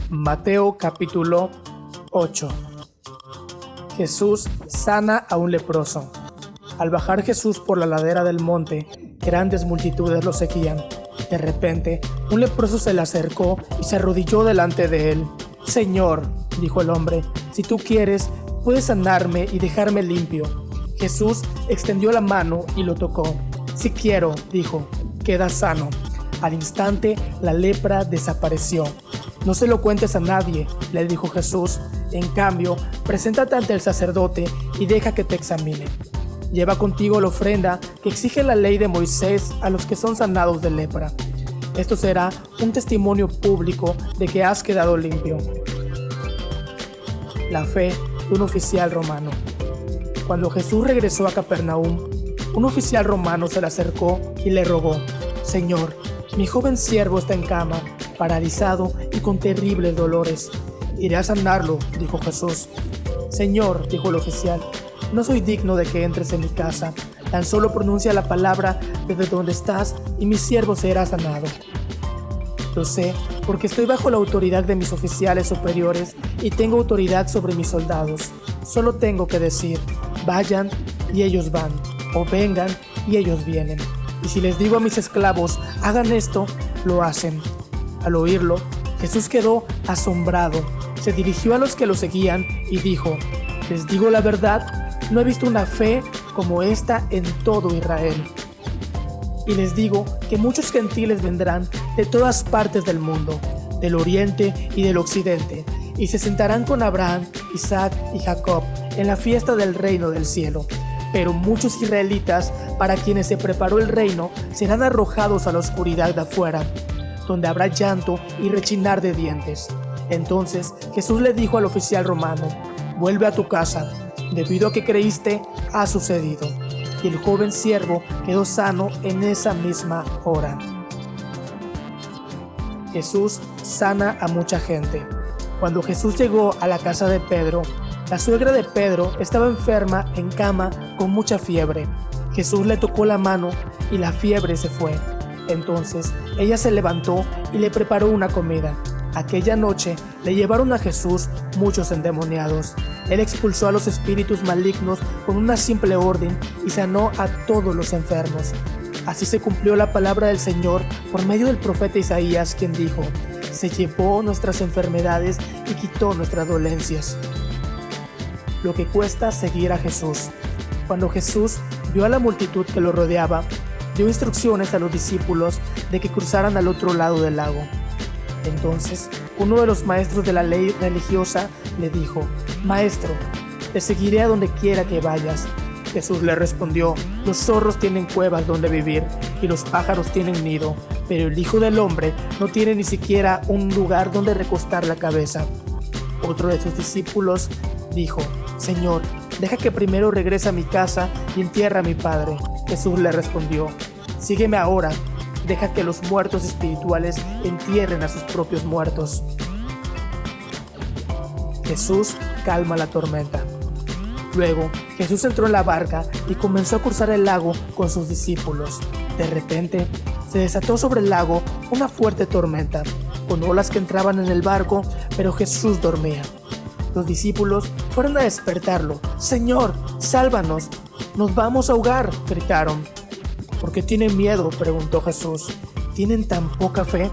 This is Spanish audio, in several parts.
Mateo capítulo 8. Jesús sana a un leproso. Al bajar Jesús por la ladera del monte, grandes multitudes lo seguían. De repente, un leproso se le acercó y se arrodilló delante de él. «Señor», dijo el hombre, «si tú quieres, puedes sanarme y dejarme limpio». Jesús extendió la mano y lo tocó. «Sí quiero», dijo, «queda sano». Al instante, la lepra desapareció. «No se lo cuentes a nadie», le dijo Jesús. «En cambio, preséntate ante el sacerdote y deja que te examine. Lleva contigo la ofrenda que exige la ley de Moisés a los que son sanados de lepra. Esto será un testimonio público de que has quedado limpio». La fe de un oficial romano. Cuando Jesús regresó a Capernaum, un oficial romano se le acercó y le rogó: «Señor, mi joven siervo está en cama, paralizado y con terribles dolores». «Iré a sanarlo», dijo Jesús. «Señor», dijo el oficial, «no soy digno de que entres en mi casa. Tan solo pronuncia la palabra desde donde estás y mi siervo será sanado. Lo sé, porque estoy bajo la autoridad de mis oficiales superiores y tengo autoridad sobre mis soldados. Solo tengo que decir: vayan, y ellos van, o vengan, y ellos vienen. Y si les digo a mis esclavos: hagan esto, lo hacen». Al oírlo, Jesús quedó asombrado. Se dirigió a los que lo seguían y dijo: «Les digo la verdad, no he visto una fe como esta en todo Israel. Y les digo que muchos gentiles vendrán de todas partes del mundo, del oriente y del occidente, y se sentarán con Abraham, Isaac y Jacob en la fiesta del reino del cielo. Pero muchos israelitas, para quienes se preparó el reino, serán arrojados a la oscuridad de afuera, donde habrá llanto y rechinar de dientes». Entonces Jesús le dijo al oficial romano: «Vuelve a tu casa, debido a que creíste, ha sucedido». Y el joven siervo quedó sano en esa misma hora. Jesús sana a mucha gente. Cuando Jesús llegó a la casa de Pedro, la suegra de Pedro estaba enferma en cama con mucha fiebre. Jesús le tocó la mano y la fiebre se fue. Entonces ella se levantó y le preparó una comida. Aquella noche le llevaron a Jesús muchos endemoniados. Él expulsó a los espíritus malignos con una simple orden y sanó a todos los enfermos. Así se cumplió la palabra del Señor por medio del profeta Isaías, quien dijo: «Se llevó nuestras enfermedades y quitó nuestras dolencias». Lo que cuesta seguir a Jesús. Cuando Jesús vio a la multitud que lo rodeaba, dio instrucciones a los discípulos de que cruzaran al otro lado del lago. Entonces, uno de los maestros de la ley religiosa le dijo: «Maestro, te seguiré a donde quiera que vayas». Jesús le respondió: «Los zorros tienen cuevas donde vivir y los pájaros tienen nido, pero el Hijo del Hombre no tiene ni siquiera un lugar donde recostar la cabeza». Otro de sus discípulos dijo: «Señor, deja que primero regrese a mi casa y entierre a mi padre». Jesús le respondió: «Sígueme ahora. Deja que los muertos espirituales entierren a sus propios muertos». Jesús calma la tormenta. Luego, Jesús entró en la barca y comenzó a cruzar el lago con sus discípulos. De repente, se desató sobre el lago una fuerte tormenta, con olas que entraban en el barco, pero Jesús dormía. Los discípulos fueron a despertarlo. «Señor, sálvanos, nos vamos a ahogar», gritaron. «¿Por qué tienen miedo?», preguntó Jesús. «¿Tienen tan poca fe?».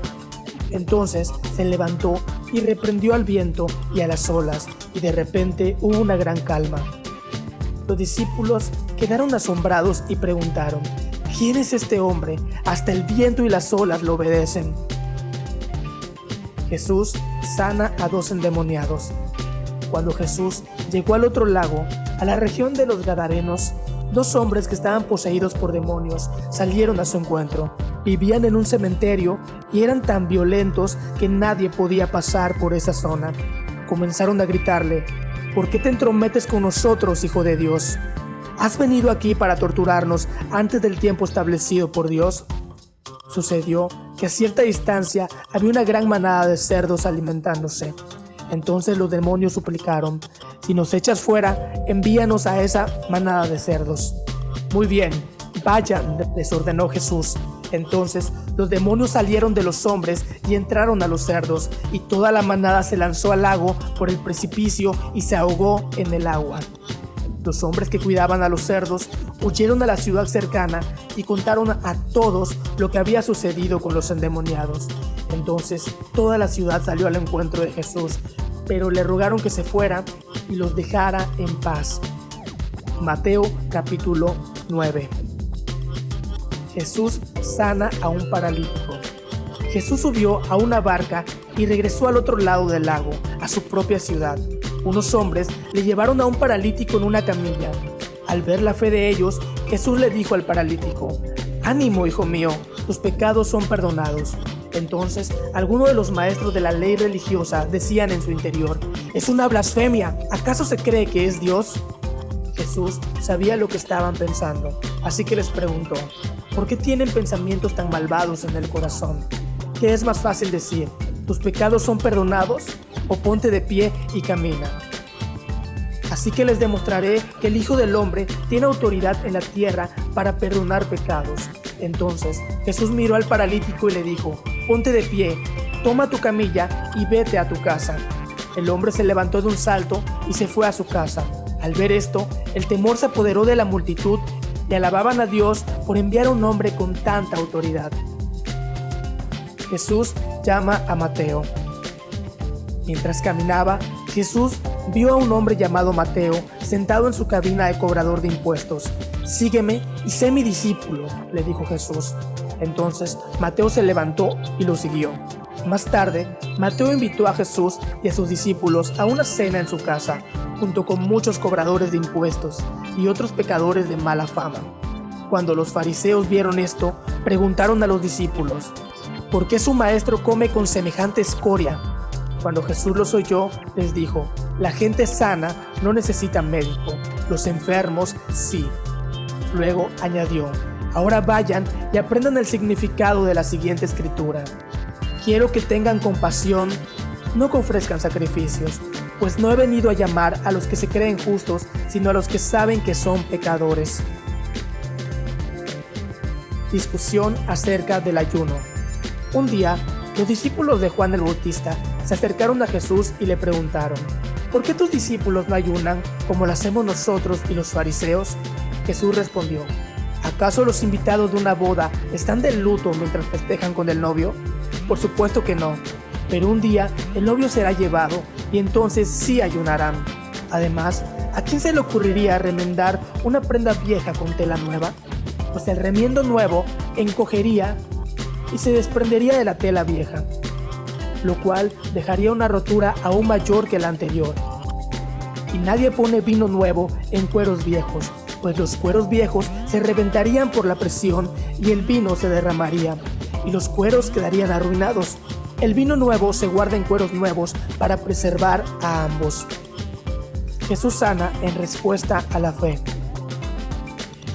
Entonces se levantó y reprendió al viento y a las olas, y de repente hubo una gran calma. Los discípulos quedaron asombrados y preguntaron: «¿Quién es este hombre? Hasta el viento y las olas lo obedecen». Jesús sana a 2 endemoniados. Cuando Jesús llegó al otro lago, a la región de los Gadarenos, 2 hombres que estaban poseídos por demonios salieron a su encuentro. Vivían en un cementerio y eran tan violentos que nadie podía pasar por esa zona. Comenzaron a gritarle: «¿Por qué te entrometes con nosotros, Hijo de Dios? ¿Has venido aquí para torturarnos antes del tiempo establecido por Dios?». Sucedió que a cierta distancia había una gran manada de cerdos alimentándose. Entonces los demonios suplicaron: «Si nos echas fuera, envíanos a esa manada de cerdos». «Muy bien, vayan», les ordenó Jesús. Entonces los demonios salieron de los hombres y entraron a los cerdos, y toda la manada se lanzó al lago por el precipicio y se ahogó en el agua. Los hombres que cuidaban a los cerdos huyeron a la ciudad cercana y contaron a todos lo que había sucedido con los endemoniados. Entonces toda la ciudad salió al encuentro de Jesús, pero le rogaron que se fuera y los dejara en paz. Mateo capítulo 9. Jesús sana a un paralítico. Jesús subió a una barca y regresó al otro lado del lago, a su propia ciudad. Unos hombres le llevaron a un paralítico en una camilla. Al ver la fe de ellos, Jesús le dijo al paralítico: «Ánimo, hijo mío, tus pecados son perdonados». Entonces, algunos de los maestros de la ley religiosa decían en su interior: «Es una blasfemia, ¿acaso se cree que es Dios?». Jesús sabía lo que estaban pensando, así que les preguntó: «¿Por qué tienen pensamientos tan malvados en el corazón? ¿Qué es más fácil decir? ¿Tus pecados son perdonados? O ponte de pie y camina». Así que les demostraré que el Hijo del Hombre tiene autoridad en la tierra para perdonar pecados. Entonces Jesús miró al paralítico y le dijo: «Ponte de pie, toma tu camilla y vete a tu casa». El hombre se levantó de un salto y se fue a su casa. Al ver esto, el temor se apoderó de la multitud y alababan a Dios por enviar a un hombre con tanta autoridad. Jesús llama a Mateo. Mientras caminaba, Jesús vio a un hombre llamado Mateo sentado en su cabina de cobrador de impuestos. «Sígueme y sé mi discípulo», le dijo Jesús. Entonces Mateo se levantó y lo siguió. Más tarde, Mateo invitó a Jesús y a sus discípulos a una cena en su casa, junto con muchos cobradores de impuestos y otros pecadores de mala fama. Cuando los fariseos vieron esto, preguntaron a los discípulos: «¿Por qué su maestro come con semejante escoria?». Cuando Jesús los oyó, les dijo: «La gente sana no necesita médico, los enfermos sí». Luego añadió: «Ahora vayan y aprendan el significado de la siguiente escritura. Quiero que tengan compasión, no que ofrezcan sacrificios, pues no he venido a llamar a los que se creen justos, sino a los que saben que son pecadores». Discusión acerca del ayuno. Un día, los discípulos de Juan el Bautista se acercaron a Jesús y le preguntaron: «¿Por qué tus discípulos no ayunan como lo hacemos nosotros y los fariseos?». Jesús respondió: «¿Acaso los invitados de una boda están de luto mientras festejan con el novio? Por supuesto que no, pero un día el novio será llevado y entonces sí ayunarán. Además, ¿a quién se le ocurriría remendar una prenda vieja con tela nueva? Pues el remiendo nuevo encogería y se desprendería de la tela vieja, lo cual dejaría una rotura aún mayor que la anterior. Y nadie pone vino nuevo en cueros viejos, pues los cueros viejos se reventarían por la presión y el vino se derramaría, y los cueros quedarían arruinados. El vino nuevo se guarda en cueros nuevos para preservar a ambos». Jesús sana en respuesta a la fe.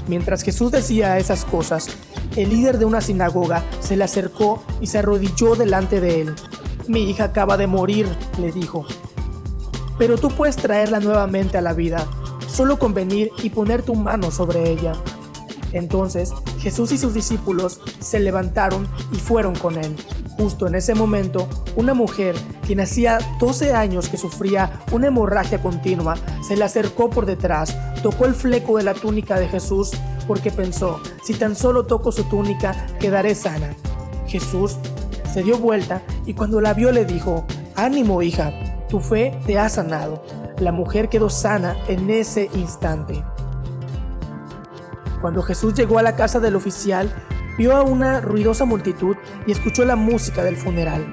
Mientras Jesús decía esas cosas, el líder de una sinagoga se le acercó y se arrodilló delante de él. «Mi hija acaba de morir», le dijo, «pero tú puedes traerla nuevamente a la vida, solo con venir y poner tu mano sobre ella». Entonces Jesús y sus discípulos se levantaron y fueron con él. Justo en ese momento, una mujer, quien hacía 12 años que sufría una hemorragia continua, se le acercó por detrás, tocó el fleco de la túnica de Jesús, porque pensó: «Si tan solo toco su túnica, quedaré sana». Jesús se dio vuelta y cuando la vio le dijo: «Ánimo, hija, tu fe te ha sanado». La mujer quedó sana en ese instante. Cuando Jesús llegó a la casa del oficial, vio a una ruidosa multitud y escuchó la música del funeral.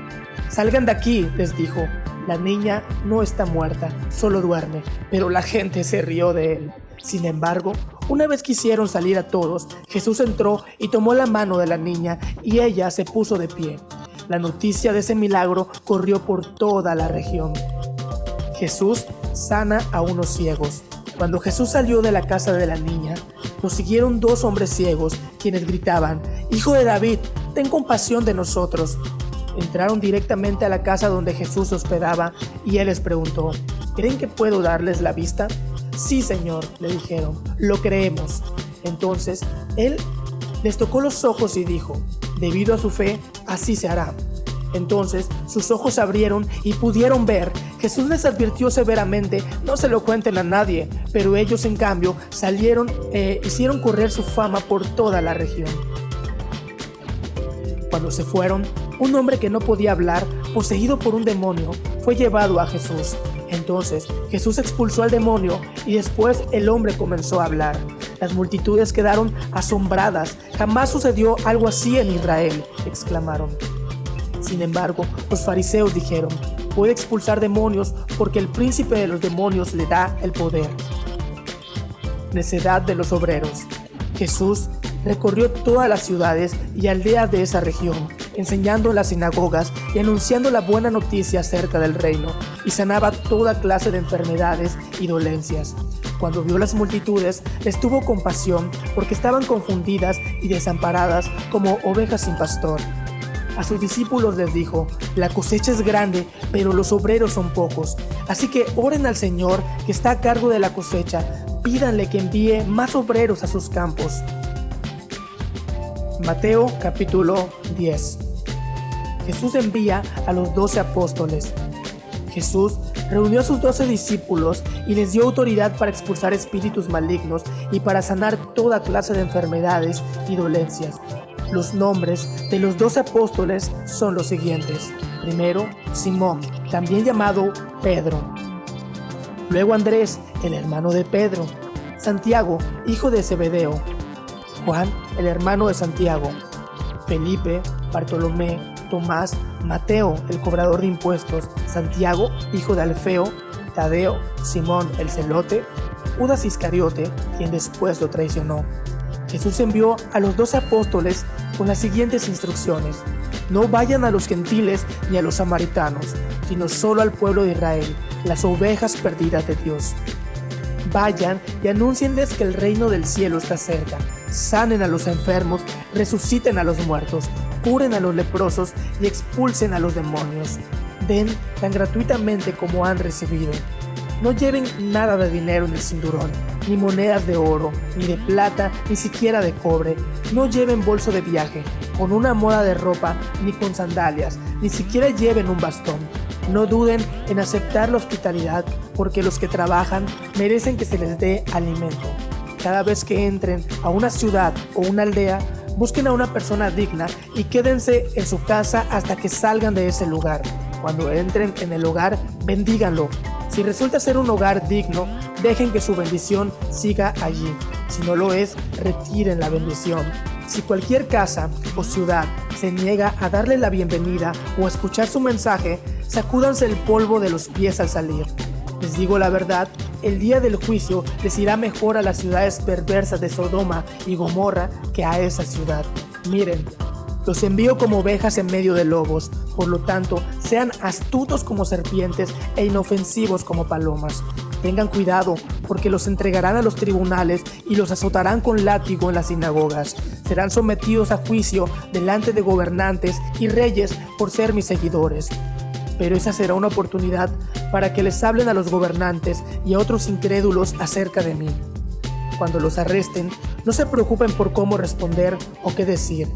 «Salgan de aquí», les dijo. «La niña no está muerta, solo duerme». Pero la gente se rió de él. Sin embargo, una vez que hicieron salir a todos, Jesús entró y tomó la mano de la niña y ella se puso de pie. La noticia de ese milagro corrió por toda la región. Jesús sana a unos ciegos. Cuando Jesús salió de la casa de la niña, lo siguieron 2 hombres ciegos, quienes gritaban: «Hijo de David, ten compasión de nosotros». Entraron directamente a la casa donde Jesús se hospedaba y él les preguntó: «¿Creen que puedo darles la vista?». «Sí, Señor», le dijeron, «lo creemos». Entonces él les tocó los ojos y dijo: debido a su fe, así se hará. Entonces sus ojos se abrieron y pudieron ver. Jesús les advirtió severamente: no se lo cuenten a nadie, pero ellos en cambio salieron hicieron correr su fama por toda la región. Cuando se fueron, un hombre que no podía hablar, poseído por un demonio, fue llevado a Jesús. Entonces Jesús expulsó al demonio y después el hombre comenzó a hablar. Las multitudes quedaron asombradas. Jamás sucedió algo así en Israel, exclamaron. Sin embargo, los fariseos dijeron: puede expulsar demonios porque el príncipe de los demonios le da el poder. Necedad de los obreros. Jesús recorrió todas las ciudades y aldeas de esa región, enseñando en las sinagogas y anunciando la buena noticia acerca del reino, y sanaba toda clase de enfermedades y dolencias. Cuando vio las multitudes, les tuvo compasión porque estaban confundidas y desamparadas como ovejas sin pastor. A sus discípulos les dijo: la cosecha es grande, pero los obreros son pocos. Así que oren al Señor que está a cargo de la cosecha. Pídanle que envíe más obreros a sus campos. Mateo capítulo 10. Jesús envía a los 12 apóstoles. Jesús reunió a sus 12 discípulos y les dio autoridad para expulsar espíritus malignos y para sanar toda clase de enfermedades y dolencias. Los nombres de los 12 apóstoles son los siguientes. Primero, Simón, también llamado Pedro. Luego Andrés, el hermano de Pedro. Santiago, hijo de Zebedeo. Juan, el hermano de Santiago. Felipe, Bartolomé, Tomás, Mateo, el cobrador de impuestos. Santiago, hijo de Alfeo. Tadeo, Simón, el celote. Judas Iscariote, quien después lo traicionó. Jesús envió a los 12 apóstoles con las siguientes instrucciones: no vayan a los gentiles ni a los samaritanos, sino solo al pueblo de Israel, las ovejas perdidas de Dios. Vayan y anúncienles que el reino del cielo está cerca. Sanen a los enfermos, resuciten a los muertos, curen a los leprosos y expulsen a los demonios. Den tan gratuitamente como han recibido. No lleven nada de dinero en el cinturón, ni monedas de oro, ni de plata, ni siquiera de cobre. No lleven bolso de viaje, con una muda de ropa, ni con sandalias, ni siquiera lleven un bastón. No duden en aceptar la hospitalidad, porque los que trabajan merecen que se les dé alimento. Cada vez que entren a una ciudad o una aldea, busquen a una persona digna y quédense en su casa hasta que salgan de ese lugar. Cuando entren en el hogar, bendíganlo. Si resulta ser un hogar digno, dejen que su bendición siga allí. Si no lo es, retiren la bendición. Si cualquier casa o ciudad se niega a darle la bienvenida o a escuchar su mensaje, sacúdanse el polvo de los pies al salir. Les digo la verdad, el día del juicio les irá mejor a las ciudades perversas de Sodoma y Gomorra que a esa ciudad. Miren, los envío como ovejas en medio de lobos, por lo tanto, sean astutos como serpientes e inofensivos como palomas. Tengan cuidado, porque los entregarán a los tribunales y los azotarán con látigo en las sinagogas. Serán sometidos a juicio delante de gobernantes y reyes por ser mis seguidores. Pero esa será una oportunidad para que les hablen a los gobernantes y a otros incrédulos acerca de mí. Cuando los arresten, no se preocupen por cómo responder o qué decir.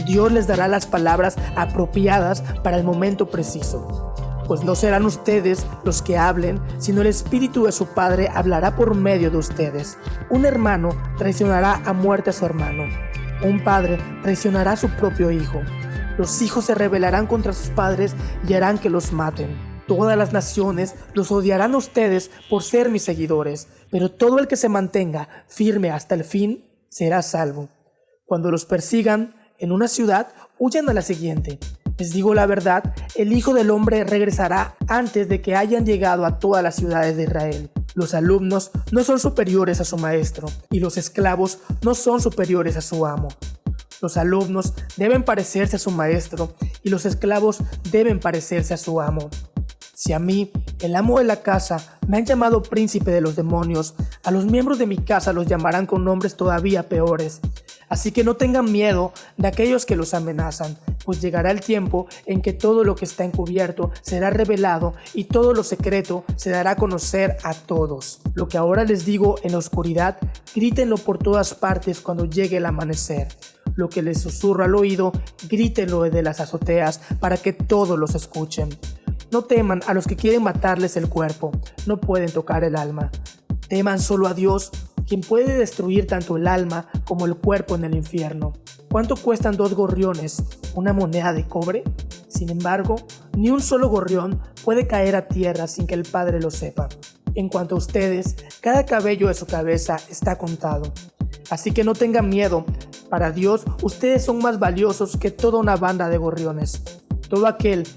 Dios les dará las palabras apropiadas para el momento preciso. Pues no serán ustedes los que hablen, sino el Espíritu de su Padre hablará por medio de ustedes. Un hermano traicionará a muerte a su hermano. Un padre traicionará a su propio hijo. Los hijos se rebelarán contra sus padres y harán que los maten. Todas las naciones los odiarán a ustedes por ser mis seguidores, pero todo el que se mantenga firme hasta el fin será salvo. Cuando los persigan en una ciudad, huyan a la siguiente. Les digo la verdad, el Hijo del Hombre regresará antes de que hayan llegado a todas las ciudades de Israel. Los alumnos no son superiores a su maestro, y los esclavos no son superiores a su amo. Los alumnos deben parecerse a su maestro, y los esclavos deben parecerse a su amo. Si a mí, el amo de la casa, me han llamado príncipe de los demonios, a los miembros de mi casa los llamarán con nombres todavía peores. Así que no tengan miedo de aquellos que los amenazan, pues llegará el tiempo en que todo lo que está encubierto será revelado y todo lo secreto se dará a conocer a todos. Lo que ahora les digo en la oscuridad, grítenlo por todas partes cuando llegue el amanecer. Lo que les susurro al oído, grítenlo desde las azoteas para que todos los escuchen. No teman a los que quieren matarles el cuerpo, no pueden tocar el alma. Teman solo a Dios, quien puede destruir tanto el alma como el cuerpo en el infierno. ¿Cuánto cuestan 2 gorriones? ¿Una moneda de cobre? Sin embargo, ni un solo gorrión puede caer a tierra sin que el Padre lo sepa. En cuanto a ustedes, cada cabello de su cabeza está contado. Así que no tengan miedo. Para Dios, ustedes son más valiosos que toda una banda de gorriones. Todo aquel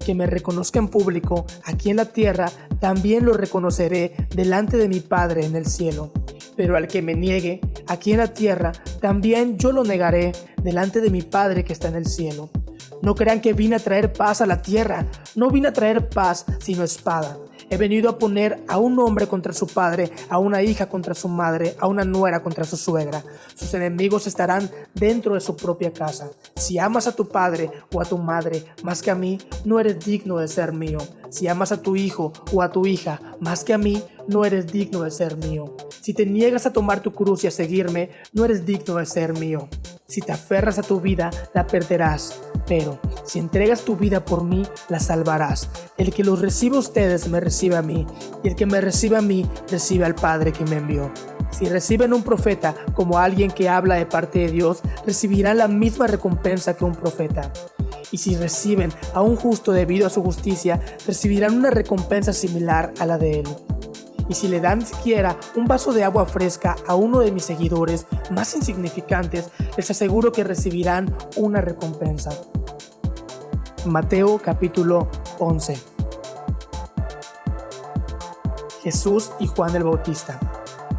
que me reconozca en público aquí en la tierra, también lo reconoceré delante de mi Padre en el cielo. Pero al que me niegue aquí en la tierra, también yo lo negaré delante de mi Padre que está en el cielo. No crean que vine a traer paz a la tierra. No vine a traer paz, sino espada. He venido a poner a un hombre contra su padre, a una hija contra su madre, a una nuera contra su suegra. Sus enemigos estarán dentro de su propia casa. Si amas a tu padre o a tu madre más que a mí, no eres digno de ser mío. Si amas a tu hijo o a tu hija más que a mí, no eres digno de ser mío. Si te niegas a tomar tu cruz y a seguirme, no eres digno de ser mío. Si te aferras a tu vida, la perderás. Pero si entregas tu vida por mí, la salvarás. El que los recibe a ustedes, me recibe a mí. Y el que me recibe a mí, recibe al Padre que me envió. Si reciben un profeta como alguien que habla de parte de Dios, recibirán la misma recompensa que un profeta. Y si reciben a un justo debido a su justicia, recibirán una recompensa similar a la de él. Y si le dan siquiera un vaso de agua fresca a uno de mis seguidores más insignificantes, les aseguro que recibirán una recompensa. Mateo capítulo 11. Jesús y Juan el Bautista.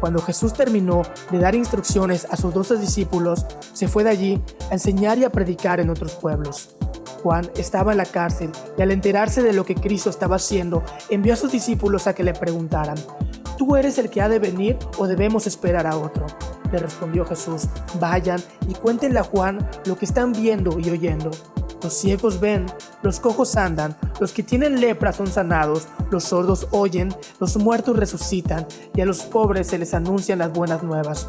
Cuando Jesús terminó de dar instrucciones a sus 12 discípulos, se fue de allí a enseñar y a predicar en otros pueblos. Juan estaba en la cárcel y al enterarse de lo que Cristo estaba haciendo, envió a sus discípulos a que le preguntaran: ¿Tú eres el que ha de venir o debemos esperar a otro? Le respondió Jesús: Vayan y cuéntenle a Juan lo que están viendo y oyendo. Los ciegos ven, los cojos andan, los que tienen lepra son sanados, los sordos oyen, los muertos resucitan y a los pobres se les anuncian las buenas nuevas.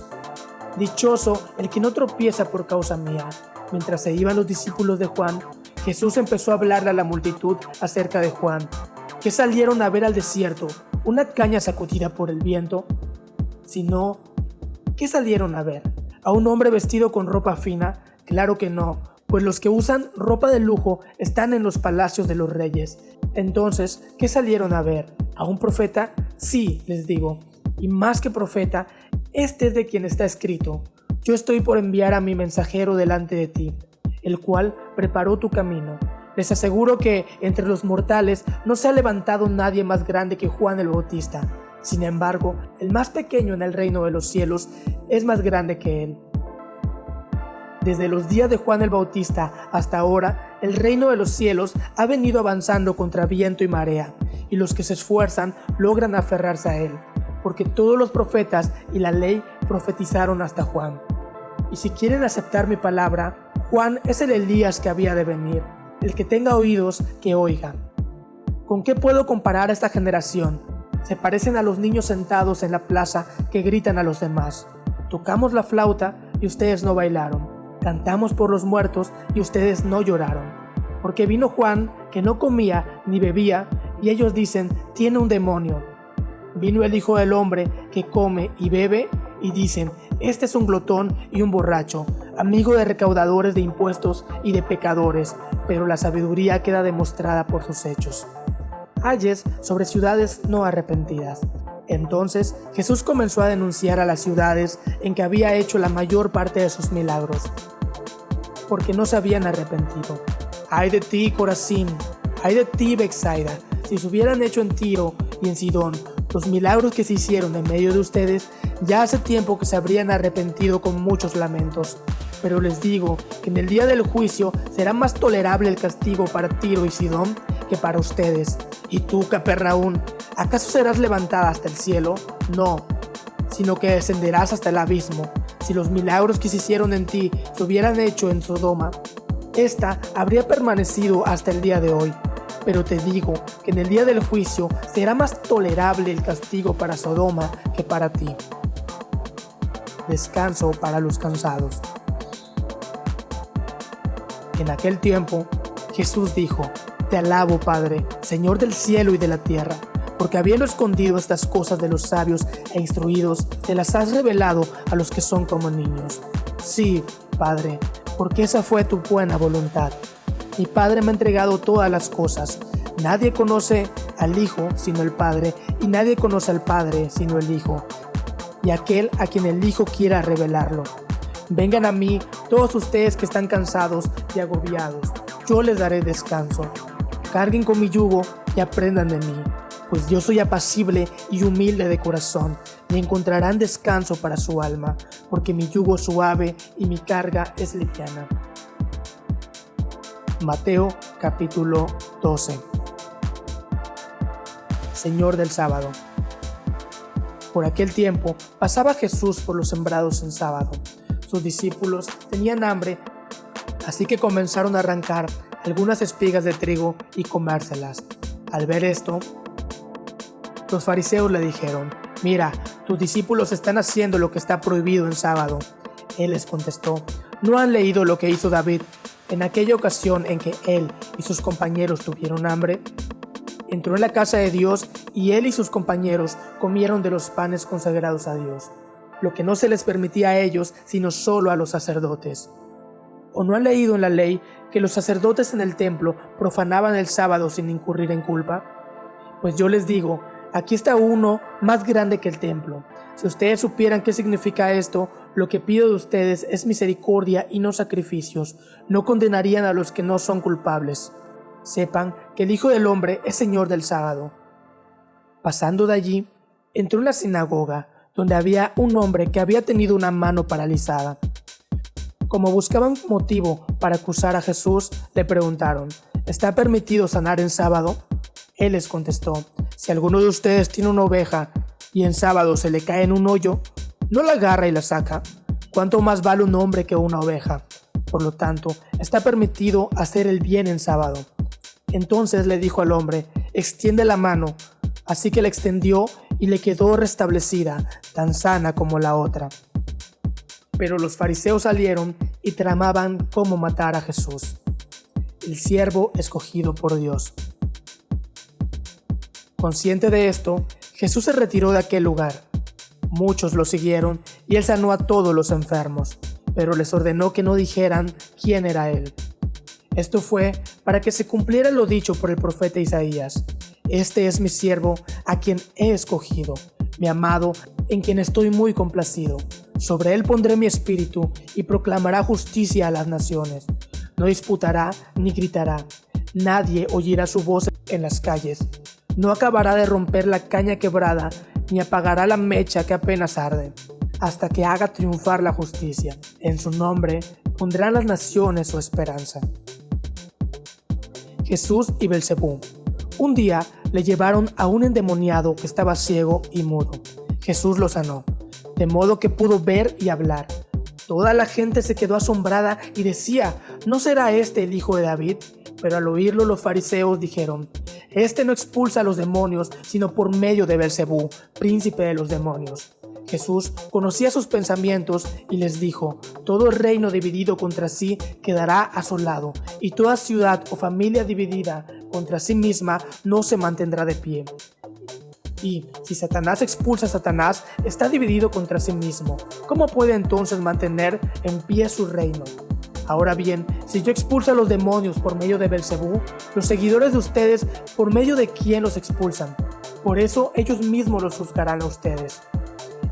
Dichoso el que no tropieza por causa mía. Mientras se iban los discípulos de Juan, Jesús empezó a hablarle a la multitud acerca de Juan. ¿Qué salieron a ver al desierto? ¿Una caña sacudida por el viento? Si no, ¿qué salieron a ver? ¿A un hombre vestido con ropa fina? Claro que no, pues los que usan ropa de lujo están en los palacios de los reyes. Entonces, ¿qué salieron a ver? ¿A un profeta? Sí, les digo, y más que profeta, este es de quien está escrito: Yo estoy por enviar a mi mensajero delante de ti, el cual preparó tu camino. Les aseguro que entre los mortales no se ha levantado nadie más grande que Juan el Bautista. Sin embargo, el más pequeño en el reino de los cielos es más grande que él. Desde los días de Juan el Bautista hasta ahora, el reino de los cielos ha venido avanzando contra viento y marea, y los que se esfuerzan logran aferrarse a él, porque todos los profetas y la ley profetizaron hasta Juan. Y si quieren aceptar mi palabra, Juan es el Elías que había de venir. El que tenga oídos, que oiga. ¿Con qué puedo comparar a esta generación? Se parecen a los niños sentados en la plaza que gritan a los demás: Tocamos la flauta y ustedes no bailaron. Cantamos por los muertos y ustedes no lloraron. Porque vino Juan, que no comía ni bebía, y ellos dicen: tiene un demonio. Vino el Hijo del Hombre, que come y bebe, y dicen: este es un glotón y un borracho, amigo de recaudadores de impuestos y de pecadores, pero la sabiduría queda demostrada por sus hechos. Ayes sobre ciudades no arrepentidas. Entonces Jesús comenzó a denunciar a las ciudades en que había hecho la mayor parte de sus milagros, porque no se habían arrepentido. ¡Ay de ti, Corazín! ¡Ay de ti, Betsaida! Si se hubieran hecho en Tiro y en Sidón los milagros que se hicieron en medio de ustedes, ya hace tiempo que se habrían arrepentido con muchos lamentos. Pero les digo que en el día del juicio será más tolerable el castigo para Tiro y Sidón que para ustedes. ¿Y tú, Capernaúm, acaso serás levantada hasta el cielo? No, sino que descenderás hasta el abismo. Si los milagros que se hicieron en ti se hubieran hecho en Sodoma, esta habría permanecido hasta el día de hoy. Pero te digo que en el día del juicio será más tolerable el castigo para Sodoma que para ti. Descanso para los cansados. En aquel tiempo, Jesús dijo: Te alabo, Padre, Señor del cielo y de la tierra, porque habiendo escondido estas cosas de los sabios e instruidos, te las has revelado a los que son como niños. Sí, Padre, porque esa fue tu buena voluntad. Mi Padre me ha entregado todas las cosas. Nadie conoce al Hijo sino el Padre, y nadie conoce al Padre sino el Hijo, y aquel a quien el Hijo quiera revelarlo. Vengan a mí todos ustedes que están cansados y agobiados, yo les daré descanso. Carguen con mi yugo y aprendan de mí, pues yo soy apacible y humilde de corazón, y encontrarán descanso para su alma, porque mi yugo es suave y mi carga es liviana. Mateo capítulo 12. Señor del sábado. Por aquel tiempo pasaba Jesús por los sembrados en sábado. Sus discípulos tenían hambre, así que comenzaron a arrancar algunas espigas de trigo y comérselas. Al ver esto, los fariseos le dijeron: Mira, tus discípulos están haciendo lo que está prohibido en sábado. Él les contestó: ¿No han leído lo que hizo David en aquella ocasión en que él y sus compañeros tuvieron hambre? Entró en la casa de Dios y él y sus compañeros comieron de los panes consagrados a Dios, lo que no se les permitía a ellos sino solo a los sacerdotes. ¿O no han leído en la ley que los sacerdotes en el templo profanaban el sábado sin incurrir en culpa? Pues yo les digo, aquí está uno más grande que el templo. Si ustedes supieran qué significa esto, lo que pido de ustedes es misericordia y no sacrificios, no condenarían a los que no son culpables. Sepan que el Hijo del Hombre es Señor del sábado. Pasando de allí, entró en la sinagoga, donde había un hombre que había tenido una mano paralizada. Como buscaban motivo para acusar a Jesús, le preguntaron: ¿Está permitido sanar en sábado? Él les contestó: Si alguno de ustedes tiene una oveja y en sábado se le cae en un hoyo, ¿no la agarra y la saca? ¿Cuánto más vale un hombre que una oveja? Por lo tanto, está permitido hacer el bien en sábado. Entonces le dijo al hombre: Extiende la mano. Así que la extendió y le quedó restablecida, tan sana como la otra. Pero los fariseos salieron y tramaban cómo matar a Jesús, el siervo escogido por Dios. Consciente de esto, Jesús se retiró de aquel lugar. Muchos lo siguieron y él sanó a todos los enfermos, pero les ordenó que no dijeran quién era él. Esto fue para que se cumpliera lo dicho por el profeta Isaías: Este es mi siervo, a quien he escogido, mi amado, en quien estoy muy complacido. Sobre él pondré mi espíritu y proclamará justicia a las naciones. No disputará ni gritará. Nadie oirá su voz en las calles. No acabará de romper la caña quebrada, ni apagará la mecha que apenas arde, hasta que haga triunfar la justicia. En su nombre pondrán las naciones su esperanza. Jesús y Belcebú. Un día le llevaron a un endemoniado que estaba ciego y mudo. Jesús lo sanó, de modo que pudo ver y hablar. Toda la gente se quedó asombrada y decía: ¿No será este el hijo de David? Pero al oírlo los fariseos dijeron: Este no expulsa a los demonios, sino por medio de Belcebú, príncipe de los demonios. Jesús conocía sus pensamientos y les dijo: Todo reino dividido contra sí quedará asolado, y toda ciudad o familia dividida contra sí misma no se mantendrá de pie. Y si Satanás expulsa a Satanás, está dividido contra sí mismo. ¿Cómo puede entonces mantener en pie su reino? Ahora bien, si yo expulso a los demonios por medio de Belcebú, los seguidores de ustedes, ¿por medio de quién los expulsan? Por eso ellos mismos los juzgarán a ustedes.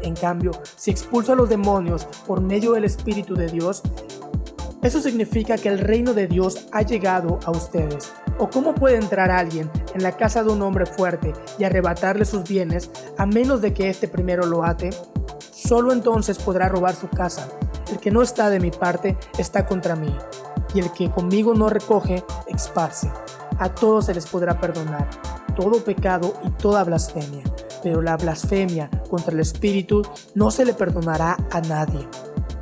En cambio, si expulso a los demonios por medio del Espíritu de Dios, eso significa que el reino de Dios ha llegado a ustedes. ¿O cómo puede entrar alguien en la casa de un hombre fuerte y arrebatarle sus bienes a menos de que éste primero lo ate? Solo entonces podrá robar su casa. El que no está de mi parte está contra mí, y el que conmigo no recoge, esparce. A todos se les podrá perdonar todo pecado y toda blasfemia, pero la blasfemia contra el Espíritu no se le perdonará a nadie.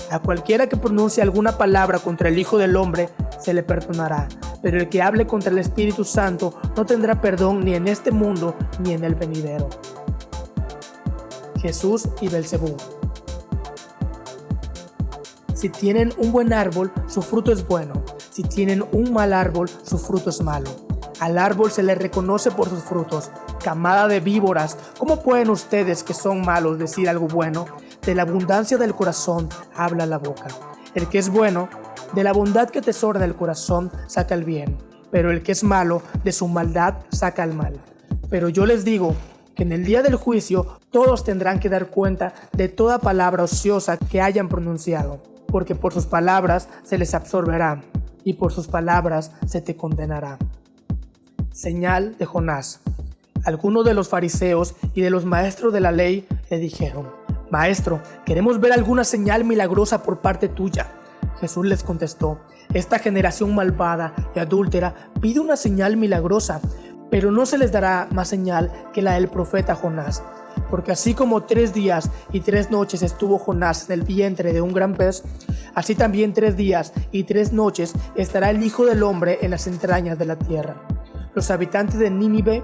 A cualquiera que pronuncie alguna palabra contra el Hijo del Hombre se le perdonará, pero el que hable contra el Espíritu Santo no tendrá perdón ni en este mundo ni en el venidero. Jesús y Belcebú. Si tienen un buen árbol, su fruto es bueno. Si tienen un mal árbol, su fruto es malo. Al árbol se le reconoce por sus frutos. Camada de víboras, ¿cómo pueden ustedes que son malos decir algo bueno? De la abundancia del corazón habla la boca. El que es bueno, de la bondad que atesora en el corazón, saca el bien. Pero el que es malo, de su maldad saca el mal. Pero yo les digo que en el día del juicio todos tendrán que dar cuenta de toda palabra ociosa que hayan pronunciado, porque por sus palabras se les absorberá y por sus palabras se te condenará. Señal de Jonás. Algunos de los fariseos y de los maestros de la ley le dijeron: Maestro, queremos ver alguna señal milagrosa por parte tuya. Jesús les contestó: Esta generación malvada y adúltera pide una señal milagrosa, pero no se les dará más señal que la del profeta Jonás. Porque así como 3 días y 3 noches estuvo Jonás en el vientre de un gran pez, así también 3 días y 3 noches estará el Hijo del Hombre en las entrañas de la tierra. Los habitantes de Nínive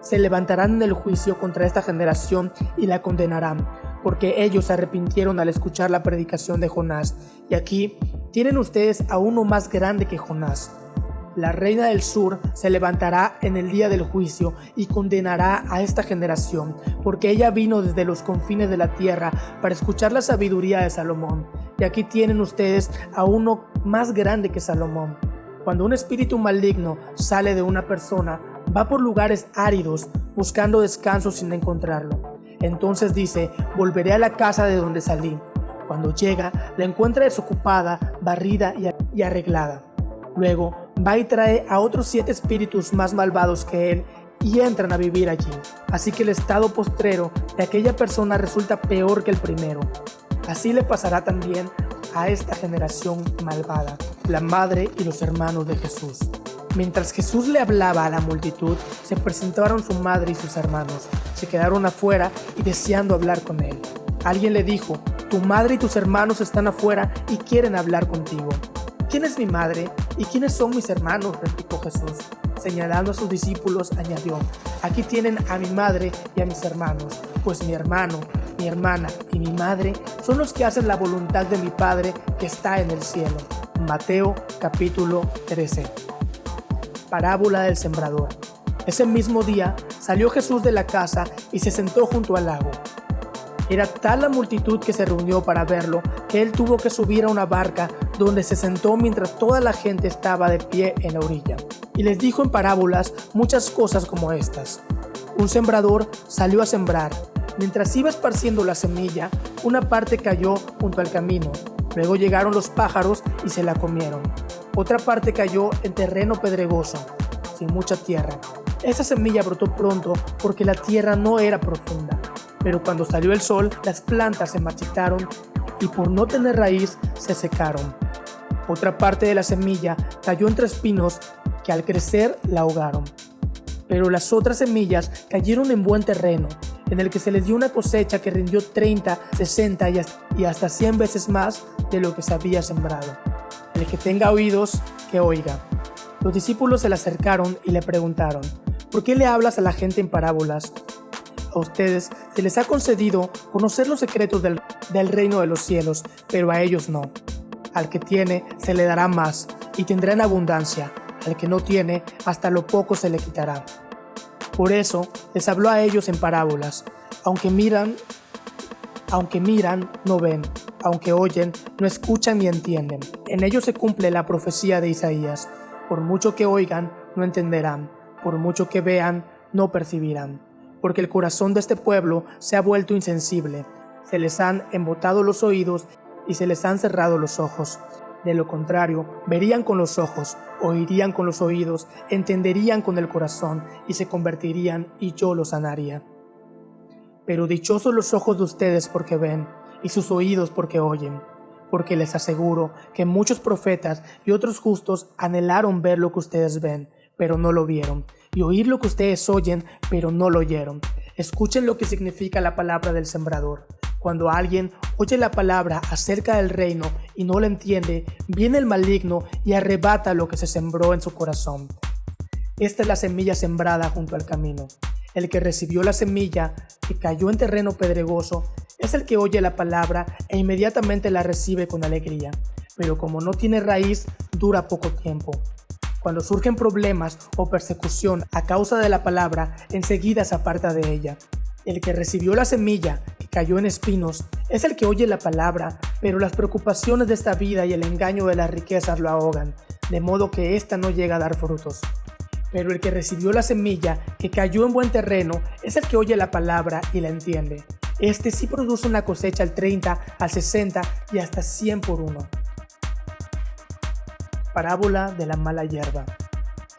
se levantarán en el juicio contra esta generación y la condenarán, porque ellos se arrepintieron al escuchar la predicación de Jonás. Y aquí tienen ustedes a uno más grande que Jonás. La reina del sur se levantará en el día del juicio y condenará a esta generación, porque ella vino desde los confines de la tierra para escuchar la sabiduría de Salomón. Y aquí tienen ustedes a uno más grande que Salomón. Cuando un espíritu maligno sale de una persona, va por lugares áridos buscando descanso sin encontrarlo. Entonces dice: volveré a la casa de donde salí. Cuando llega, la encuentra desocupada, barrida y arreglada. Luego va y trae a otros 7 espíritus más malvados que él y entran a vivir allí. Así que el estado postrero de aquella persona resulta peor que el primero. Así le pasará también a esta generación malvada. La madre y los hermanos de Jesús. Mientras Jesús le hablaba a la multitud, se presentaron su madre y sus hermanos. Se quedaron afuera y deseando hablar con él. Alguien le dijo: Tu madre y tus hermanos están afuera y quieren hablar contigo. ¿Quién es mi madre y quiénes son mis hermanos?, replicó Jesús. Señalando a sus discípulos, añadió: Aquí tienen a mi madre y a mis hermanos, pues mi hermano, mi hermana y mi madre son los que hacen la voluntad de mi Padre que está en el cielo. Mateo capítulo 13. Parábola del sembrador. Ese mismo día salió Jesús de la casa y se sentó junto al lago. Era tal la multitud que se reunió para verlo, que él tuvo que subir a una barca, donde se sentó mientras toda la gente estaba de pie en la orilla. Y les dijo en parábolas muchas cosas como estas. Un sembrador salió a sembrar. Mientras iba esparciendo la semilla, una parte cayó junto al camino. Luego llegaron los pájaros y se la comieron. Otra parte cayó en terreno pedregoso, sin mucha tierra. Esa semilla brotó pronto porque la tierra no era profunda. Pero cuando salió el sol, las plantas se marchitaron y por no tener raíz se secaron. Otra parte de la semilla cayó entre espinos que al crecer la ahogaron. Pero las otras semillas cayeron en buen terreno, en el que se les dio una cosecha que rindió 30, 60 y hasta 100 veces más de lo que se había sembrado. El que tenga oídos, que oiga. Los discípulos se le acercaron y le preguntaron: ¿Por qué le hablas a la gente en parábolas? A ustedes se les ha concedido conocer los secretos del reino de los cielos, pero a ellos no. Al que tiene se le dará más y tendrá en abundancia. Al que no tiene, hasta lo poco se le quitará. Por eso les habló a ellos en parábolas. Aunque miran, no ven. Aunque oyen, no escuchan ni entienden. En ellos se cumple la profecía de Isaías. Por mucho que oigan, no entenderán. Por mucho que vean, no percibirán. Porque el corazón de este pueblo se ha vuelto insensible. Se les han embotado los oídos y se les han cerrado los ojos. De lo contrario, verían con los ojos, oirían con los oídos, entenderían con el corazón y se convertirían y yo los sanaría. Pero dichosos los ojos de ustedes porque ven y sus oídos porque oyen. Porque les aseguro que muchos profetas y otros justos anhelaron ver lo que ustedes ven, pero no lo vieron, y oír lo que ustedes oyen, pero no lo oyeron. Escuchen lo que significa la palabra del sembrador. Cuando alguien oye la palabra acerca del reino y no la entiende, viene el maligno y arrebata lo que se sembró en su corazón. Esta es la semilla sembrada junto al camino. El que recibió la semilla, que cayó en terreno pedregoso, es el que oye la palabra e inmediatamente la recibe con alegría. Pero como no tiene raíz, dura poco tiempo. Cuando surgen problemas o persecución a causa de la palabra, enseguida se aparta de ella. El que recibió la semilla, que cayó en espinos, es el que oye la palabra, pero las preocupaciones de esta vida y el engaño de las riquezas lo ahogan, de modo que ésta no llega a dar frutos. Pero el que recibió la semilla, que cayó en buen terreno, es el que oye la palabra y la entiende. Este sí produce una cosecha al 30, al 60 y hasta 100 por uno. Parábola de la mala hierba.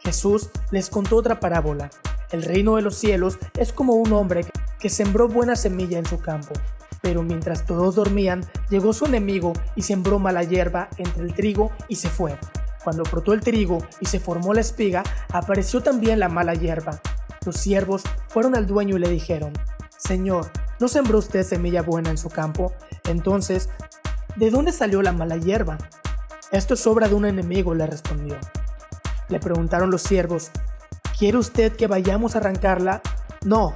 Jesús les contó otra parábola. El reino de los cielos es como un hombre que sembró buena semilla en su campo. Pero mientras todos dormían, llegó su enemigo y sembró mala hierba entre el trigo y se fue. Cuando brotó el trigo y se formó la espiga, apareció también la mala hierba. Los siervos fueron al dueño y le dijeron: «Señor, ¿no sembró usted semilla buena en su campo? Entonces, ¿de dónde salió la mala hierba?» «Esto es obra de un enemigo», le respondió. Le preguntaron los siervos: «¿Quiere usted que vayamos a arrancarla?» «No»,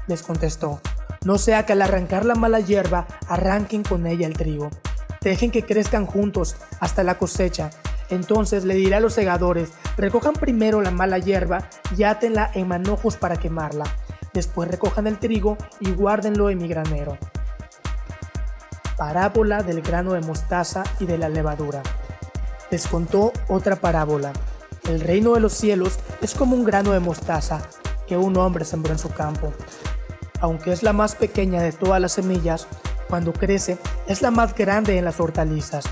les contestó, «no sea que al arrancar la mala hierba arranquen con ella el trigo. Dejen que crezcan juntos hasta la cosecha. Entonces le diré a los segadores: recojan primero la mala hierba y átenla en manojos para quemarla. Después recojan el trigo y guárdenlo en mi granero». Parábola del grano de mostaza y de la levadura. Les contó otra parábola. El reino de los cielos es como un grano de mostaza que un hombre sembró en su campo. Aunque es la más pequeña de todas las semillas, cuando crece es la más grande en las hortalizas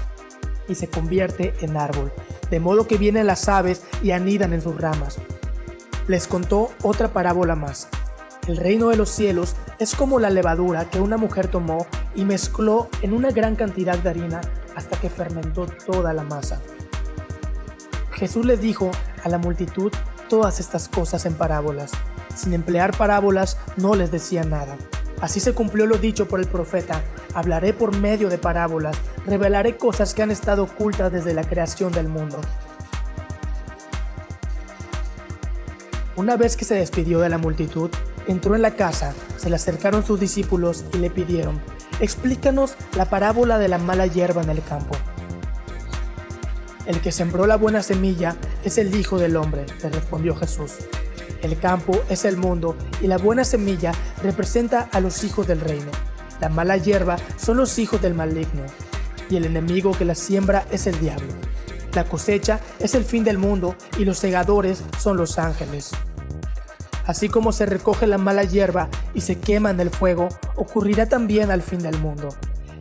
y se convierte en árbol, de modo que vienen las aves y anidan en sus ramas. Les contó otra parábola más. El reino de los cielos es como la levadura que una mujer tomó y mezcló en una gran cantidad de harina hasta que fermentó toda la masa. Jesús les dijo a la multitud todas estas cosas en parábolas. Sin emplear parábolas no les decía nada. Así se cumplió lo dicho por el profeta: hablaré por medio de parábolas, revelaré cosas que han estado ocultas desde la creación del mundo. Una vez que se despidió de la multitud, entró en la casa, se le acercaron sus discípulos y le pidieron: «Explícanos la parábola de la mala hierba en el campo». «El que sembró la buena semilla es el Hijo del Hombre», le respondió Jesús. «El campo es el mundo y la buena semilla representa a los hijos del reino. La mala hierba son los hijos del maligno y el enemigo que la siembra es el diablo. La cosecha es el fin del mundo y los segadores son los ángeles. Así como se recoge la mala hierba y se quema en el fuego, ocurrirá también al fin del mundo.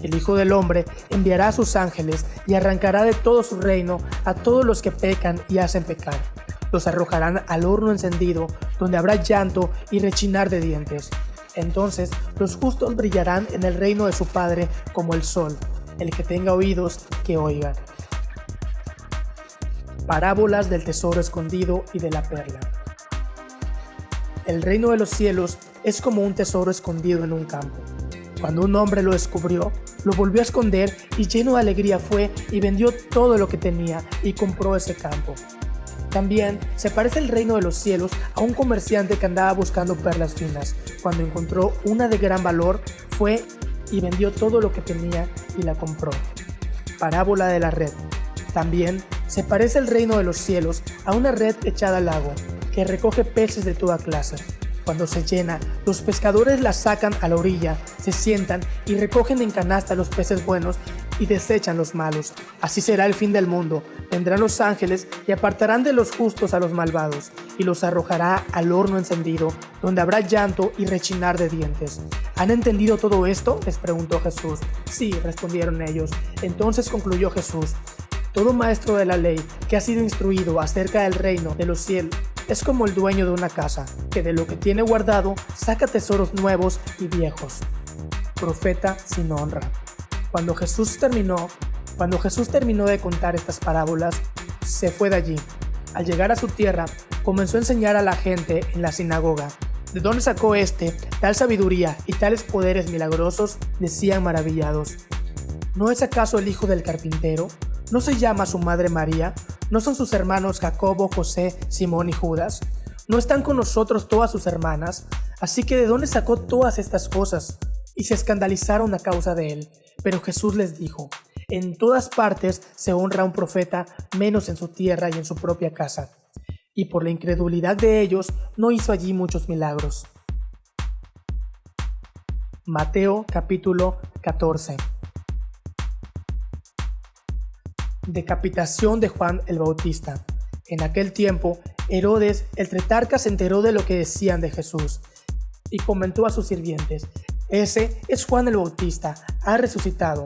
El Hijo del Hombre enviará a sus ángeles y arrancará de todo su reino a todos los que pecan y hacen pecar. Los arrojarán al horno encendido, donde habrá llanto y rechinar de dientes. Entonces los justos brillarán en el reino de su Padre como el sol. El que tenga oídos, que oiga». Parábolas del tesoro escondido y de la perla. El reino de los cielos es como un tesoro escondido en un campo. Cuando un hombre lo descubrió, lo volvió a esconder y lleno de alegría fue y vendió todo lo que tenía y compró ese campo. También se parece el reino de los cielos a un comerciante que andaba buscando perlas finas. Cuando encontró una de gran valor, fue y vendió todo lo que tenía y la compró. Parábola de la red. También se parece el reino de los cielos a una red echada al lago, que recoge peces de toda clase. Cuando se llena, los pescadores la sacan a la orilla, se sientan y recogen en canasta los peces buenos y desechan los malos. Así será el fin del mundo. Vendrán los ángeles y apartarán de los justos a los malvados, y los arrojará al horno encendido, donde habrá llanto y rechinar de dientes. ¿Han entendido todo esto?, les preguntó Jesús. Sí, respondieron ellos. Entonces concluyó Jesús: todo maestro de la ley que ha sido instruido acerca del reino de los cielos es como el dueño de una casa, que de lo que tiene guardado saca tesoros nuevos y viejos. Profeta sin honra. Cuando Jesús terminó de contar estas parábolas, se fue de allí. Al llegar a su tierra, comenzó a enseñar a la gente en la sinagoga. ¿De dónde sacó tal sabiduría y tales poderes milagrosos?, decían maravillados. ¿No es acaso el hijo del carpintero? ¿No se llama su madre María? ¿No son sus hermanos Jacobo, José, Simón y Judas? ¿No están con nosotros todas sus hermanas? Así que ¿de dónde sacó todas estas cosas? Y se escandalizaron a causa de él. Pero Jesús les dijo: En todas partes se honra a un profeta, menos en su tierra y en su propia casa. Y por la incredulidad de ellos, no hizo allí muchos milagros. Mateo capítulo 14. Decapitación de Juan el Bautista. En aquel tiempo, Herodes, el tetrarca, se enteró de lo que decían de Jesús y comentó a sus sirvientes: «Ese es Juan el Bautista, ha resucitado,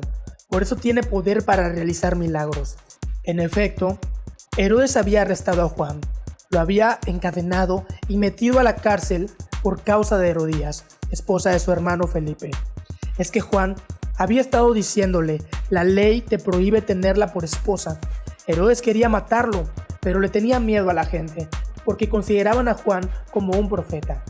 por eso tiene poder para realizar milagros». En efecto, Herodes había arrestado a Juan, lo había encadenado y metido a la cárcel por causa de Herodías, esposa de su hermano Felipe. Es que Juan había estado diciéndole: «La ley te prohíbe tenerla por esposa». Herodes quería matarlo, pero le tenía miedo a la gente, porque consideraban a Juan como un profeta.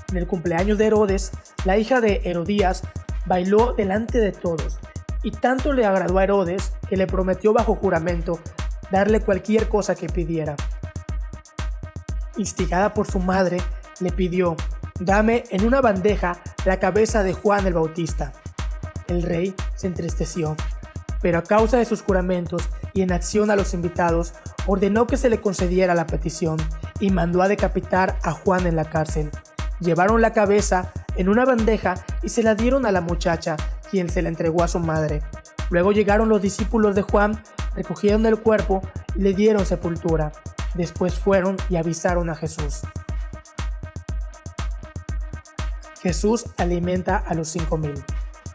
En el cumpleaños de Herodes, la hija de Herodías bailó delante de todos, y tanto le agradó a Herodes que le prometió bajo juramento darle cualquier cosa que pidiera. Instigada por su madre, le pidió: «Dame en una bandeja la cabeza de Juan el Bautista». El rey se entristeció, pero a causa de sus juramentos y en acción a los invitados, ordenó que se le concediera la petición y mandó a decapitar a Juan en la cárcel. Llevaron la cabeza en una bandeja y se la dieron a la muchacha, quien se la entregó a su madre. Luego llegaron los discípulos de Juan, recogieron el cuerpo y le dieron sepultura. Después fueron y avisaron a Jesús. Jesús alimenta a los 5,000.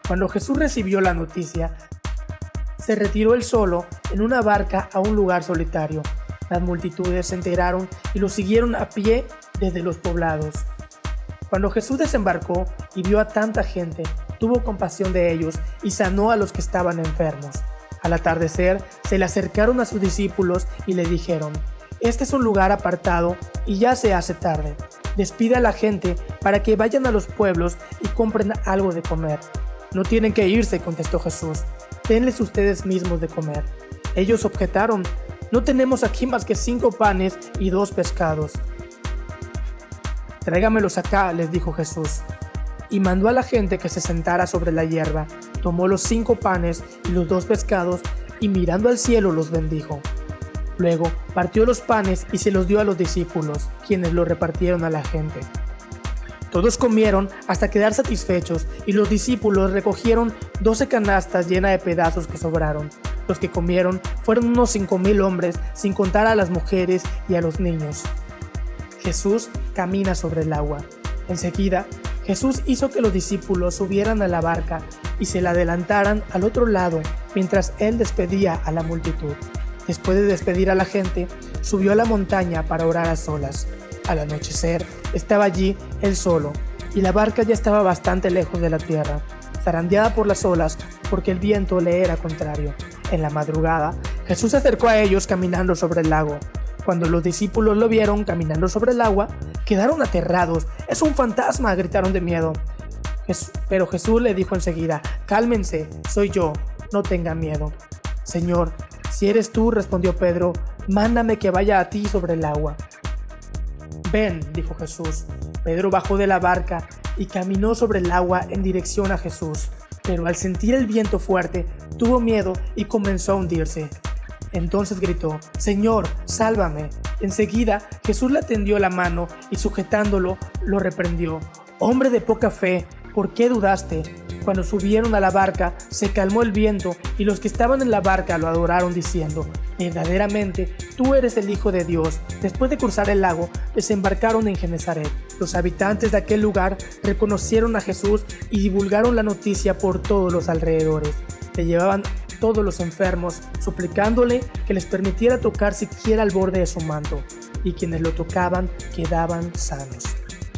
Cuando Jesús recibió la noticia, se retiró él solo en una barca a un lugar solitario. Las multitudes se enteraron y lo siguieron a pie desde los poblados. Cuando Jesús desembarcó y vio a tanta gente, tuvo compasión de ellos y sanó a los que estaban enfermos. Al atardecer, se le acercaron a sus discípulos y le dijeron: «Este es un lugar apartado y ya se hace tarde. Despida a la gente para que vayan a los pueblos y compren algo de comer». «No tienen que irse», contestó Jesús. «Denles ustedes mismos de comer». Ellos objetaron: «No tenemos aquí más que 5 panes y 2 pescados». «Tráigamelos acá», les dijo Jesús. Y mandó a la gente que se sentara sobre la hierba. Tomó los 5 panes y los 2 pescados y mirando al cielo los bendijo. Luego partió los panes y se los dio a los discípulos, quienes los repartieron a la gente. Todos comieron hasta quedar satisfechos y los discípulos recogieron 12 canastas llenas de pedazos que sobraron. Los que comieron fueron unos 5,000 hombres, sin contar a las mujeres y a los niños. Jesús camina sobre el agua. Enseguida, Jesús hizo que los discípulos subieran a la barca y se la adelantaran al otro lado mientras él despedía a la multitud. Después de despedir a la gente, subió a la montaña para orar a solas. Al anochecer, estaba allí él solo, y la barca ya estaba bastante lejos de la tierra, zarandeada por las olas porque el viento le era contrario. En la madrugada, Jesús se acercó a ellos caminando sobre el lago. Cuando los discípulos lo vieron caminando sobre el agua, quedaron aterrados. «¡Es un fantasma!», gritaron de miedo. Pero Jesús le dijo enseguida: «Cálmense, soy yo, no tengan miedo». «Señor, si eres tú», respondió Pedro, «mándame que vaya a ti sobre el agua». «Ven», dijo Jesús. Pedro bajó de la barca y caminó sobre el agua en dirección a Jesús, pero al sentir el viento fuerte, tuvo miedo y comenzó a hundirse. Entonces gritó: «Señor, sálvame». Enseguida Jesús le tendió la mano y sujetándolo, lo reprendió: «Hombre de poca fe, ¿por qué dudaste?». Cuando subieron a la barca, se calmó el viento y los que estaban en la barca lo adoraron diciendo: «Verdaderamente, tú eres el Hijo de Dios». Después de cruzar el lago, desembarcaron en Genesaret. Los habitantes de aquel lugar reconocieron a Jesús y divulgaron la noticia por todos los alrededores. Le llevaban todos los enfermos, suplicándole que les permitiera tocar siquiera el borde de su manto, y quienes lo tocaban quedaban sanos.